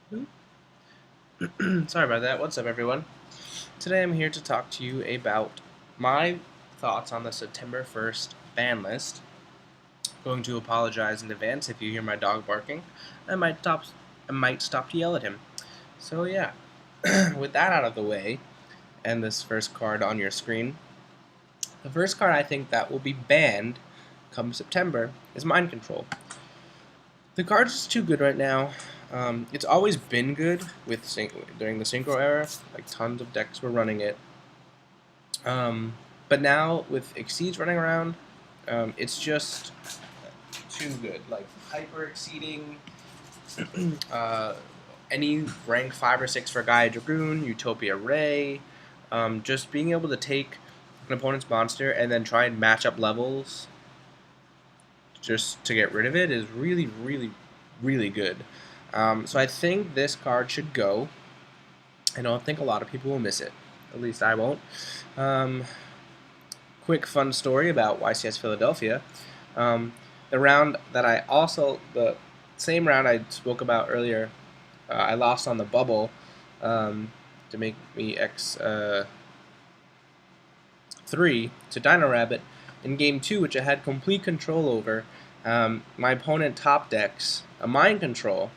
Sorry about that. What's up, everyone? Today I'm here to talk to you about my thoughts on the September 1st ban list. Going to apologize in advance if you hear my dog barking. I might stop. I might stop to yell at him. So yeah, with that out of the way, and this first card on your screen, the first card I think that will be banned come September is Mind Control. The card is too good right now. It's always been good with during the Synchro era. Like tons of decks were running it. But now with Exceeds running around, it's just too good. Like hyper exceeding uh, any rank 5 or 6 for Gaia Dragoon, Utopia Ray. Just being able to take an opponent's monster and then try and match up levels just to get rid of it is really, really, really good. So I think this card should go. I don't think a lot of people will miss it. At least I won't. Quick fun story about YCS Philadelphia. The round that the same round I spoke about earlier, I lost on the bubble to make me X3 to Dino Rabbit. In game 2, which I had complete control over, my opponent top decks a Mind Control.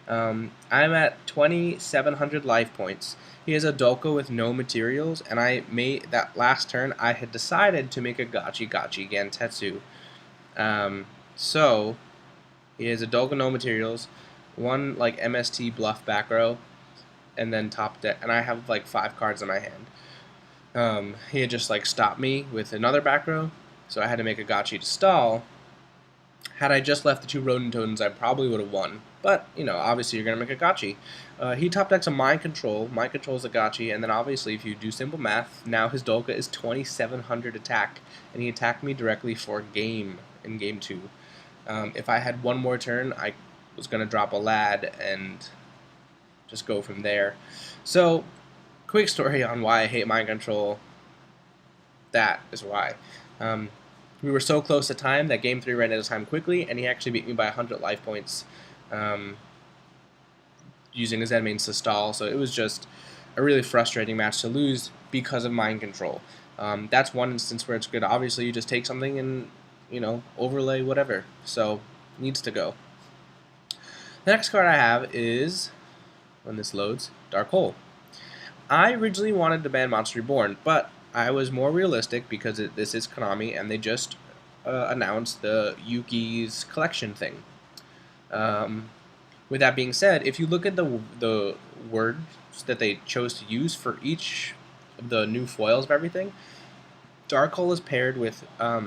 I'm at 2,700 life points. He has a Dolko with no materials, and I made that last turn. I had decided to make a Gachi Gentetsu. So he has a Dolko no materials, one like MST bluff back row, and then top deck. And I have like 5 cards in my hand. He had just like stopped me with another back row, so I had to make a Gachi to stall. Had I just left the 2 Rodent Totems, I probably would have won. But, you know, obviously you're going to make a Gachi. He top decks a Mind Control. Mind Control is a Gachi, and then obviously if you do simple math, now his Dolka is 2,700 attack, and he attacked me directly for game in game 2. If I had one more turn, I was going to drop a Lad and just go from there. So, quick story on why I hate Mind Control. That is why. We were so close to time that game 3 ran out of time quickly, and he actually beat me by 100 life points using his Zenmains to stall. So it was just a really frustrating match to lose because of Mind Control. That's one instance where it's good. Obviously, you just take something and, you know, overlay whatever. So, needs to go. The next card I have is, when this loads, Dark Hole. I originally wanted to ban Monster Reborn, but I was more realistic because this is Konami, and they just announced the Yuki's collection thing. With that being said, if you look at the words that they chose to use for each of the new foils of everything, Dark Hole is paired with a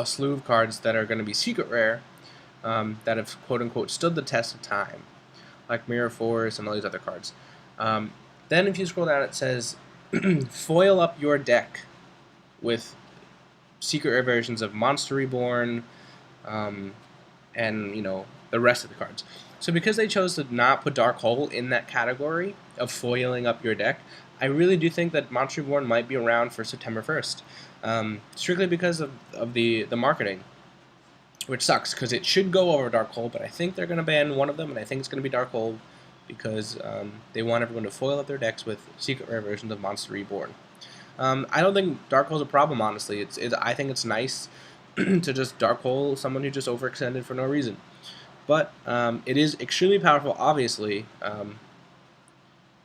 slew of cards that are going to be secret rare that have quote unquote stood the test of time, like Mirror Force and all these other cards. Then if you scroll down, it says foil up your deck with secret rare versions of Monster Reborn, and the rest of the cards. So because they chose to not put Dark Hole in that category of foiling up your deck, I really do think that Monster Reborn might be around for September 1st, strictly because of the marketing, which sucks because it should go over Dark Hole, but I think they're going to ban one of them, and I think it's going to be Dark Hole because they want everyone to foil up their decks with secret rare versions of Monster Reborn. I don't think Dark Hole's a problem, honestly. I think it's nice to just Dark Hole someone who just overextended for no reason. But it is extremely powerful, obviously.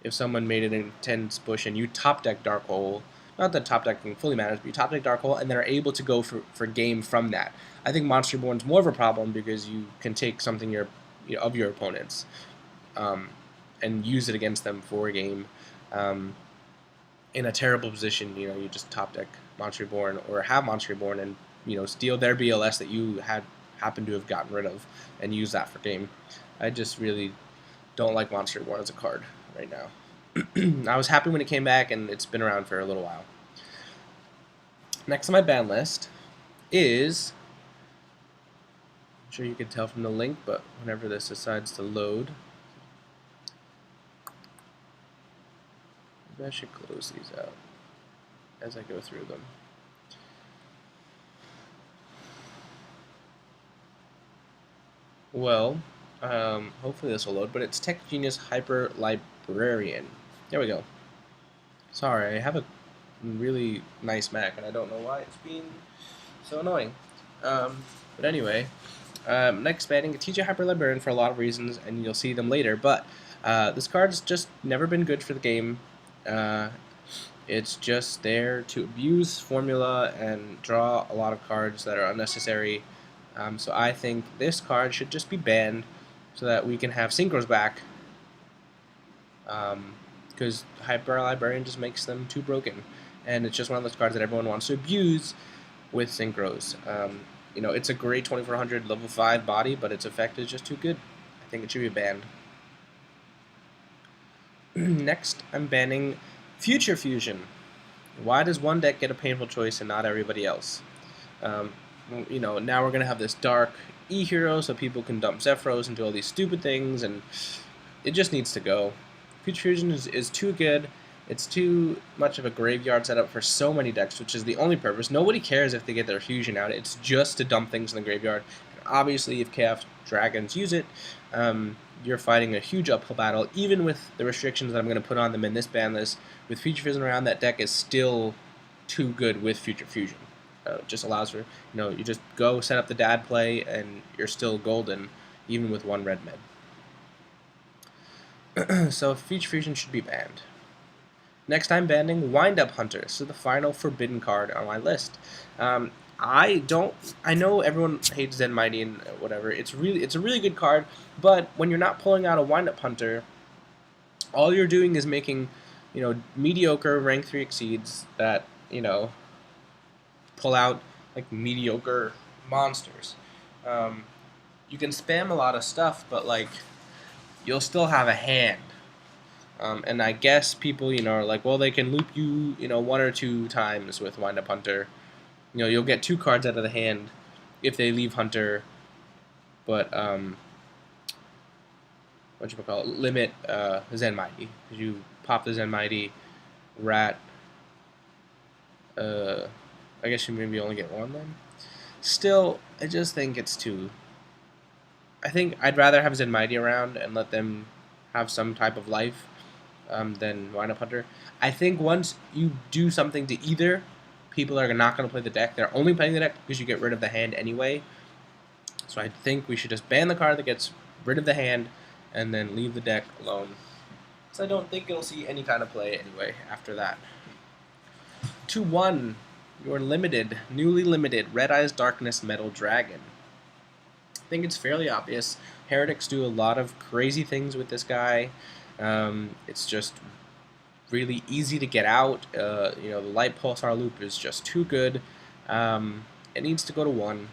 If someone made an intense push and you top deck Dark Hole, not that top decking fully matters, but you top deck Dark Hole and then are able to go for game from that. I think Monster Reborn's more of a problem because you can take something of your opponents and use it against them for a game. In a terrible position, you just top deck Monster Reborn or have Monster Reborn and steal their BLS that you happen to have gotten rid of and use that for game. I just really don't like Monster Reborn as a card right now. I was happy when it came back, and it's been around for a little while. Next on my ban list is, I'm sure you can tell from the link, but whenever this decides to load, maybe I should close these out as I go through them. Well, Hopefully this will load, but it's Tech Genius Hyper Librarian. There we go. Sorry, I have a really nice Mac, and I don't know why it's being so annoying. But anyway, next banning a TJ Hyper Librarian for a lot of reasons, and you'll see them later, but this card's just never been good for the game. It's just there to abuse formula and draw a lot of cards that are unnecessary. So I think this card should just be banned so that we can have Synchros back. Because Hyper Librarian just makes them too broken. And it's just one of those cards that everyone wants to abuse with Synchros. You know, it's a great 2400 level 5 body, but its effect is just too good. I think it should be banned. Next, I'm banning Future Fusion. Why does one deck get a painful choice and not everybody else? You know, now we're going to have this dark E-hero so people can dump Zephyros and do all these stupid things, and it just needs to go. Future Fusion is too good. It's too much of a graveyard setup for so many decks, which is the only purpose. Nobody cares if they get their fusion out. It's just to dump things in the graveyard. And obviously, if Chaos Dragons use it, you're fighting a huge uphill battle. Even with the restrictions that I'm going to put on them in this ban list, with Future Fusion around, that deck is still too good with Future Fusion. It just allows for, you know, you just go set up the dad play, and you're still golden, even with one red med. So Future Fusion should be banned. Next, I'm banning Windup Hunters, so the final forbidden card on my list. I know everyone hates Zen Mighty and whatever. It's a really good card, but when you're not pulling out a Windup Hunter, all you're doing is making, you know, mediocre rank 3 exceeds that, you know, pull out like mediocre monsters. You can spam a lot of stuff, but like you'll still have a hand. And I guess people, you know, are like, well, they can loop you, you know, 1 or 2 times with Windup Hunter. You know, you'll get 2 cards out of the hand if they leave Hunter, but limit Zen Mighty. You pop the Zen Mighty, Rat. I guess you maybe only get 1 then. Still, I just think it's too. I think I'd rather have Zen Mighty around and let them have some type of life than Windup Hunter. I think once you do something to either, people are not going to play the deck. They're only playing the deck because you get rid of the hand anyway. So I think we should just ban the card that gets rid of the hand and then leave the deck alone. So I don't think it'll see any kind of play anyway after that. 2-1, your newly limited Red Eyes Darkness Metal Dragon. I think it's fairly obvious. Heretics do a lot of crazy things with this guy. It's just really easy to get out. You know, the Light Pulsar loop is just too good. It needs to go to 1,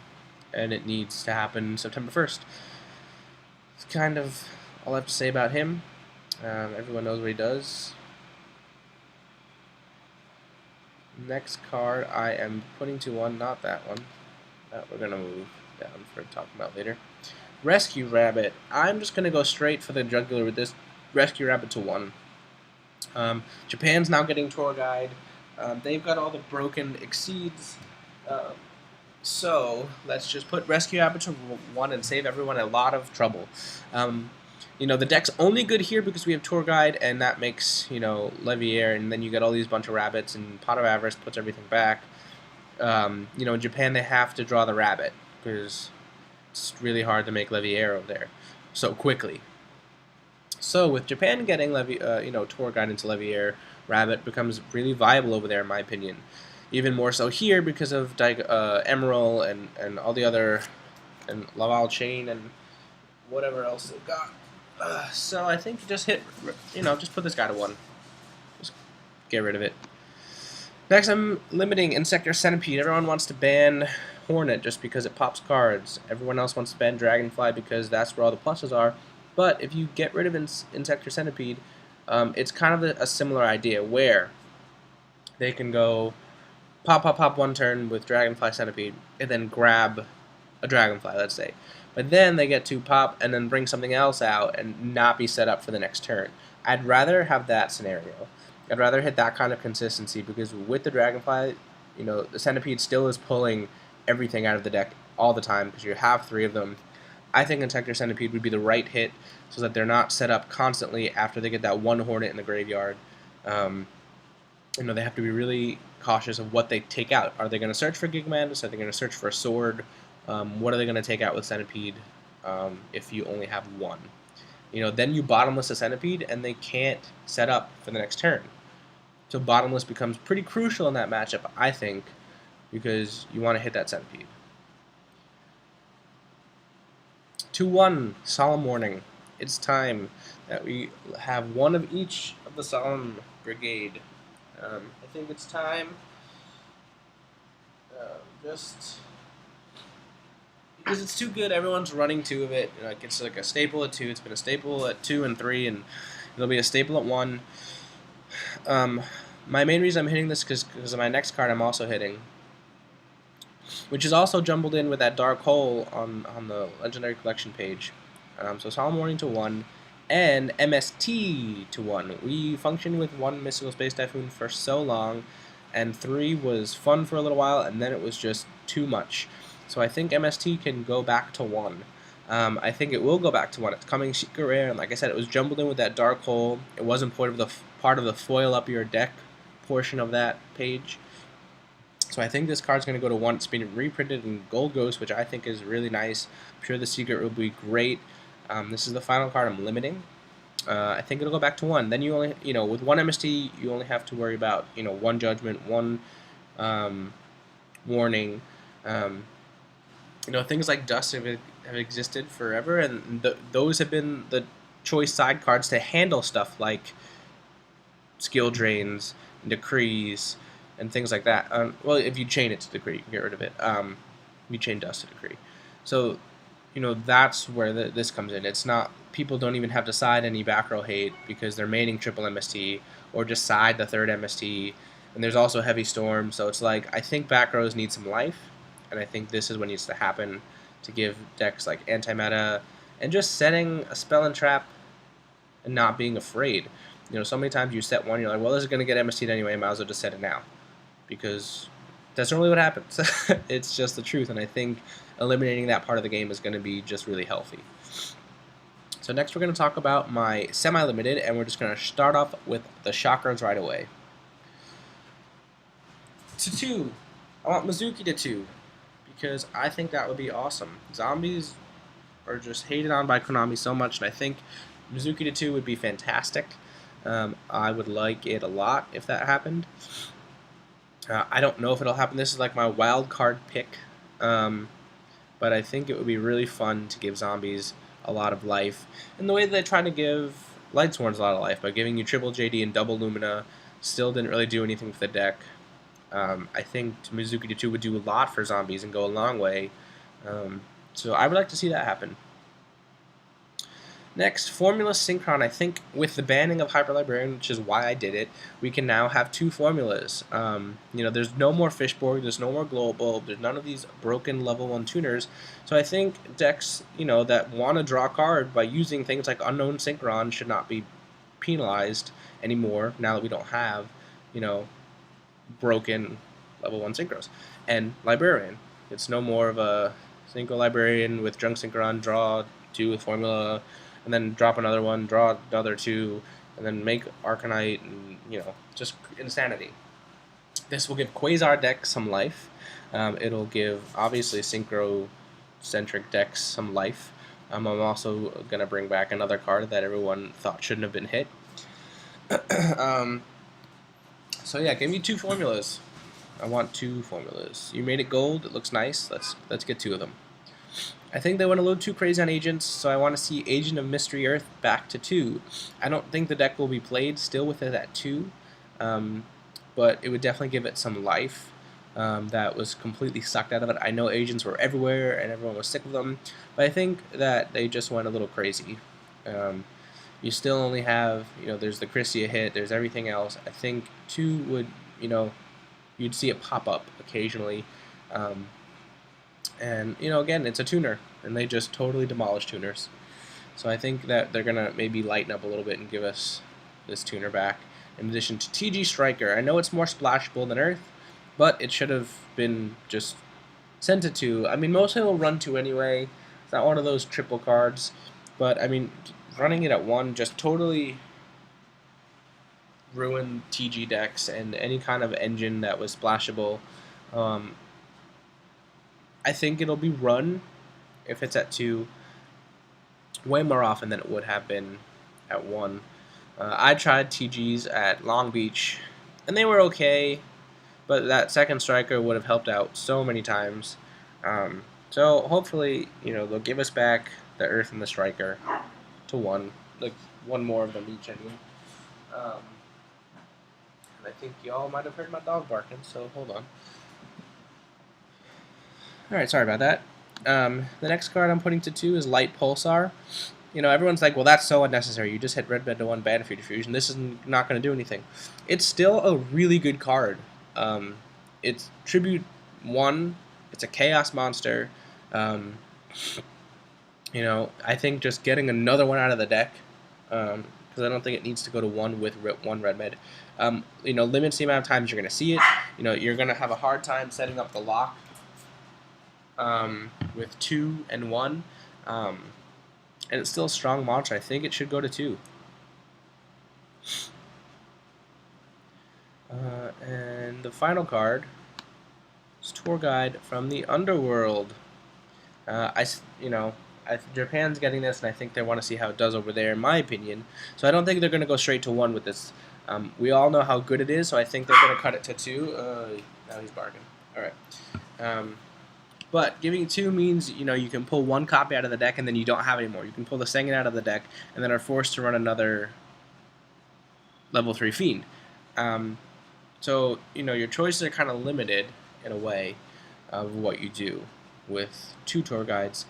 and it needs to happen September 1st. It's kind of all I have to say about him. Everyone knows what he does. Next card I am putting to 1, not that one. That we're going to move down for talking about later. Rescue Rabbit. I'm just going to go straight for the jugular with this Rescue Rabbit to 1. Japan's now getting Tour Guide. They've got all the broken exceeds. So let's just put Rescue Rabbit to 1 and save everyone a lot of trouble. You know, the deck's only good here because we have Tour Guide, and that makes, you know, Leviair, and then you get all these bunch of rabbits, and Pot of Avarice puts everything back. You know, in Japan they have to draw the rabbit because it's really hard to make Leviair over there so quickly. So with Japan getting you know, Tour Guide into Leviair, Rabbit becomes really viable over there, in my opinion. Even more so here because of Emerald and all the other, and Laval Chain and whatever else they've got. So I think just just put this guy to 1. Just get rid of it. Next, I'm limiting Insector Centipede. Everyone wants to ban Hornet just because it pops cards. Everyone else wants to ban Dragonfly because that's where all the pluses are. But if you get rid of Insector Centipede, it's kind of a similar idea where they can go pop 1 turn with Dragonfly Centipede and then grab a Dragonfly, let's say. But then they get to pop and then bring something else out and not be set up for the next turn. I'd rather have that scenario. I'd rather hit that kind of consistency because with the Dragonfly, you know, the Centipede still is pulling everything out of the deck all the time because you have 3 of them. I think Insector Centipede would be the right hit so that they're not set up constantly after they get that one Hornet in the graveyard. You know, they have to be really cautious of what they take out. Are they going to search for Gigmantis? Are they going to search for a sword? What are they going to take out with Centipede if you only have one? You know, then you bottomless a Centipede, and they can't set up for the next turn. So bottomless becomes pretty crucial in that matchup, I think, because you want to hit that Centipede. 2-1, Solemn Warning. It's time that we have one of each of the Solemn Brigade. I think it's time, just because it's too good, everyone's running 2 of it. You know, it's like a staple at 2, it's been a staple at 2 and 3, and it'll be a staple at 1. My main reason I'm hitting this is because of my next card I'm also hitting, which is also jumbled in with that Dark Hole on the Legendary Collection page. So Solemn Warning to 1, and MST to 1. We functioned with 1 Mystical Space Typhoon for so long, and 3 was fun for a little while, and then it was just too much. So I think MST can go back to 1. I think it will go back to 1. It's coming secret rare, and like I said, it was jumbled in with that Dark Hole. It wasn't part of the foil up your deck portion of that page. So I think this card's going to go to 1. It's been reprinted in Gold Ghost, which I think is really nice. I'm sure the secret will be great. This is the final card I'm limiting. I think it'll go back to 1. Then you only, you know, with 1 MST, you only have to worry about, you know, 1 Judgment, 1 Warning. You know, things like Dust have existed forever, and those have been the choice side cards to handle stuff like skill drains, and decrees, and things like that. Well, if you chain it to Decree, you can get rid of it. You chain Dust to Decree. So, you know, that's where this comes in. It's not, people don't even have to side any back row hate because they're maining triple MST, or just side the 3rd MST, and there's also Heavy Storm, so it's like, I think back rows need some life, and I think this is what needs to happen to give decks like Anti-Meta, and just setting a Spell and Trap, and not being afraid. You know, so many times you set 1, you're like, well, this is going to get MST'd anyway, I might as well just set it now, because that's not really what happens. It's just the truth, and I think eliminating that part of the game is going to be just really healthy. So next we're going to talk about my semi-limited, and we're just going to start off with the Chakras right away. To 2. I want Mizuki to 2, because I think that would be awesome. Zombies are just hated on by Konami so much, and I think Mizuki to 2 would be fantastic. I would like it a lot if that happened. I don't know if it'll happen. This is like my wild card pick. But I think it would be really fun to give zombies a lot of life. And the way that they try to give Lightsworns a lot of life by giving you triple JD and double Lumina still didn't really do anything for the deck. I think Mizuki to 2 would do a lot for zombies and go a long way. So I would like to see that happen. Next, Formula Synchron. I think with the banning of Hyper Librarian, which is why I did it, we can now have 2 formulas. You know, there's no more Fishborg, there's no more Global, there's none of these broken level 1 tuners. So I think decks, you know, that want to draw a card by using things like Unknown Synchron should not be penalized anymore now that we don't have, you know, broken level 1 Synchros. And Librarian. It's no more of a Synchro Librarian with Drunk Synchron, draw 2 with Formula, and then drop another one, draw another 2, and then make Arcanite, and, you know, just insanity. This will give Quasar decks some life. It'll give, obviously, Synchro-centric decks some life. I'm also going to bring back another card that everyone thought shouldn't have been hit. So yeah, give me 2 formulas. I want 2 formulas. You made it gold, it looks nice, let's get 2 of them. I think they went a little too crazy on agents, so I want to see Agent of Mystery Earth back to 2. I don't think the deck will be played still with it at 2, but it would definitely give it some life that was completely sucked out of it. I know agents were everywhere and everyone was sick of them, but I think that they just went a little crazy. You still only have, you know, there's the Christia hit, there's everything else. I think 2 would, you know, you'd see it pop up occasionally. And, you know, again, it's a tuner, and they just totally demolish tuners. So I think that they're going to maybe lighten up a little bit and give us this tuner back. In addition to T.G. Striker. I know it's more splashable than Earth, but it should have been just sent to 2. I mean, mostly it'll run 2 anyway. It's not one of those triple cards, but I mean, running it at 1 just totally ruined TG decks and any kind of engine that was splashable. I think it'll be run, if it's at 2, way more often than it would have been at 1. I tried TGs at Long Beach, and they were okay, but that second striker would have helped out so many times. So hopefully, they'll give us back the Earth and the striker to 1, like 1 more of them each. And I think y'all might have heard my dog barking, so hold on. Alright, sorry about that. The next card I'm putting to 2 is Light Pulsar. Everyone's like, well, that's so unnecessary. You just hit red to 1 Battlefield Diffusion. This is not going to do anything. It's still a really good card. It's Tribute 1. It's a Chaos monster. I think just getting another one out of the deck, because I don't think it needs to go to 1 with 1 red med. Limits the amount of times you're going to see it. You're going to have a hard time setting up the lock with 2 and 1. And it's still a strong monster. I think it should go to 2. And the final card is Tour Guide from the Underworld. Japan's getting this, and I think they want to see how it does over there, in my opinion. So I don't think they're going to go straight to 1 with this. We all know how good it is, so I think they're going to cut it to 2. Now he's barking. All right. But giving 2 means, you can pull 1 copy out of the deck and then you don't have any more. You can pull the Sengen out of the deck and then are forced to run another level 3 Fiend. So, your choices are kind of limited in a way of what you do with 2 tour guides.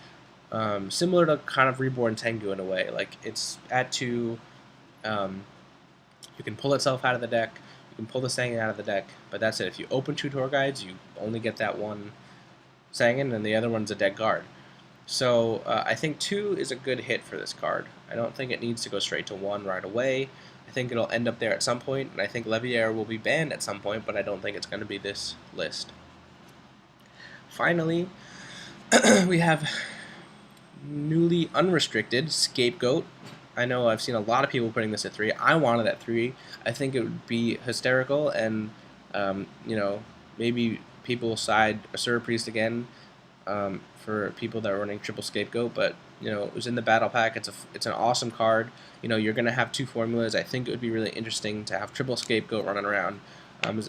Similar to kind of Reborn Tengu in a way. Like, it's at 2, you can pull itself out of the deck, you can pull the Sengen out of the deck, but that's it. If you open 2 tour guides, you only get that 1 Sengen, and the other one's a dead guard. So I think 2 is a good hit for this card. I don't think it needs to go straight to 1 right away. I think it'll end up there at some point, and I think Leviair will be banned at some point, but I don't think it's going to be this list. Finally, we have newly unrestricted Scapegoat. I know I've seen a lot of people putting this at 3. I want it at 3. I think it would be hysterical, and maybe people side Asura Priest again for people that are running triple Scapegoat, but it was in the battle pack. It's an awesome card. You're gonna have 2 formulas. I think it would be really interesting to have triple Scapegoat running around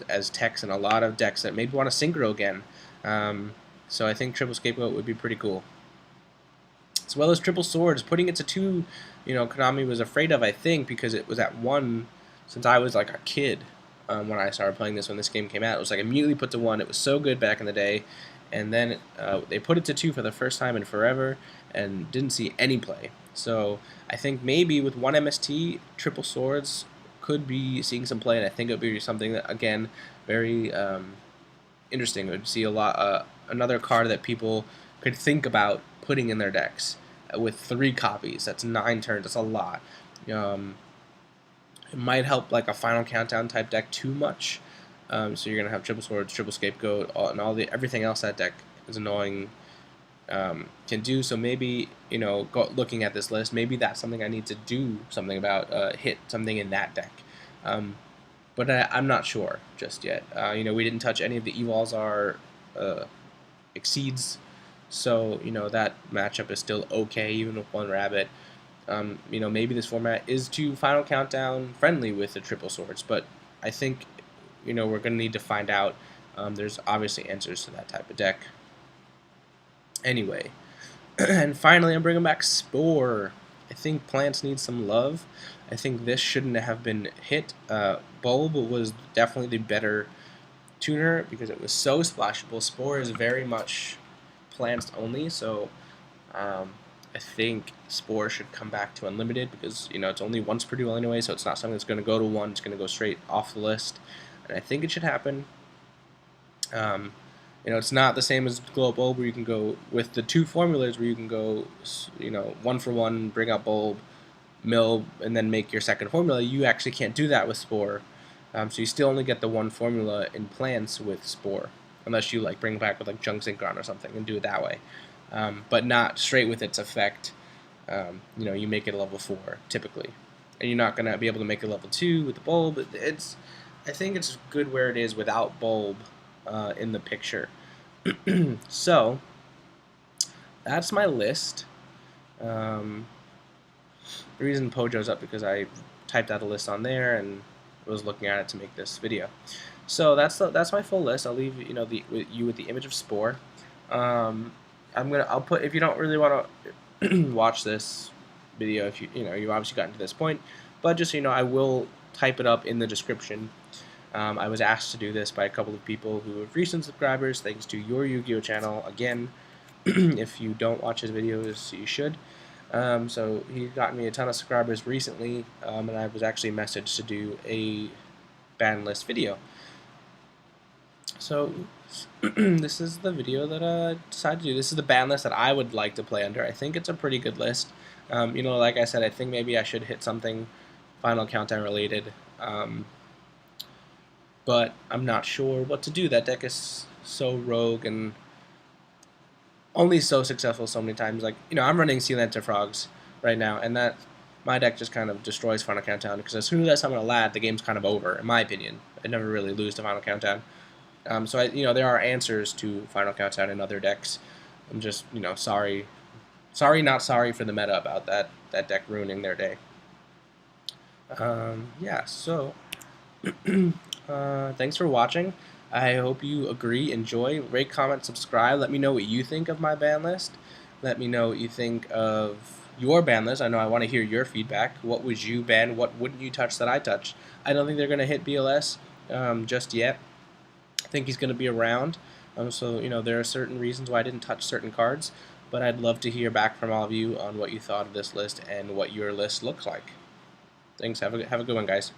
as techs in a lot of decks that maybe want to synchro again. So I think triple Scapegoat would be pretty cool. As well as triple Swords, putting it to 2. Konami was afraid of, I think, because it was at 1 since I was like a kid. When I started playing this, when this game came out, it was like immediately put to 1. It was so good back in the day, and then they put it to 2 for the first time in forever, and didn't see any play. So I think maybe with 1 MST, triple Swords could be seeing some play, and I think it would be something that, again, very interesting. It would see a lot, another card that people could think about putting in their decks with 3 copies. That's 9 turns. That's a lot. It might help like a Final Countdown type deck too much. So you're gonna have triple Swords, triple Scapegoat, and everything else that deck is annoying can do. So maybe looking at this list, maybe that's something I need to do something about. Hit something in that deck. But I'm not sure just yet. We didn't touch any of the Evolzar Exceeds, so that matchup is still okay even with 1 rabbit. Maybe this format is too Final Countdown friendly with the triple Swords, but I think, we're going to need to find out. There's obviously answers to that type of deck. Anyway, and finally I'm bringing back Spore. I think plants need some love. I think this shouldn't have been hit. Bulb was definitely the better tuner because it was so splashable. Spore is very much plants only, so I think Spore should come back to Unlimited because, it's only once per duel anyway, so it's not something that's going to go to 1. It's going to go straight off the list, and I think it should happen. It's not the same as Glow Up Bulb where you can go with the 2 formulas where you can go, 1 for 1, bring out Bulb, mill, and then make your second formula. You actually can't do that with Spore, so you still only get the 1 formula in plants with Spore, unless you bring back with Junk Synchron or something and do it that way. but not straight with its effect. You know, you make it a level 4 typically, and you're not gonna be able to make it level 2 with the bulb. I think it's good where it is without bulb in the picture. So that's my list. The reason Pojo's up because I typed out a list on there and was looking at it to make this video. So that's my full list. I'll leave you with the image of Spore. I'll put, if you don't really want to watch this video, if you obviously gotten to this point, but just so you know, I will type it up in the description. I was asked to do this by a couple of people who are recent subscribers, thanks to your Yu-Gi-Oh channel. Again, if you don't watch his videos, you should. So he got me a ton of subscribers recently, and I was actually messaged to do a ban list video. So this is the video that I decided to do. This is the ban list that I would like to play under. I think it's a pretty good list. Like I said, I think maybe I should hit something Final Countdown related, but I'm not sure what to do. That deck is so rogue and only so successful so many times. Like, I'm running Sea Lantern Frogs right now, and my deck just kind of destroys Final Countdown, because as soon as I summon a lad, the game's kind of over, in my opinion. I never really lose to Final Countdown. So there are answers to Final Countdown in other decks. I'm just, sorry, not sorry for the meta about that deck ruining their day. Yeah, so thanks for watching. I hope you agree, enjoy, rate, comment, subscribe. Let me know what you think of my ban list. Let me know what you think of your ban list. I know I want to hear your feedback. What would you ban? What wouldn't you touch that I touched? I don't think they're going to hit BLS just yet. I think he's going to be around. So, there are certain reasons why I didn't touch certain cards, but I'd love to hear back from all of you on what you thought of this list and what your list looks like. Thanks. Have a good one, guys.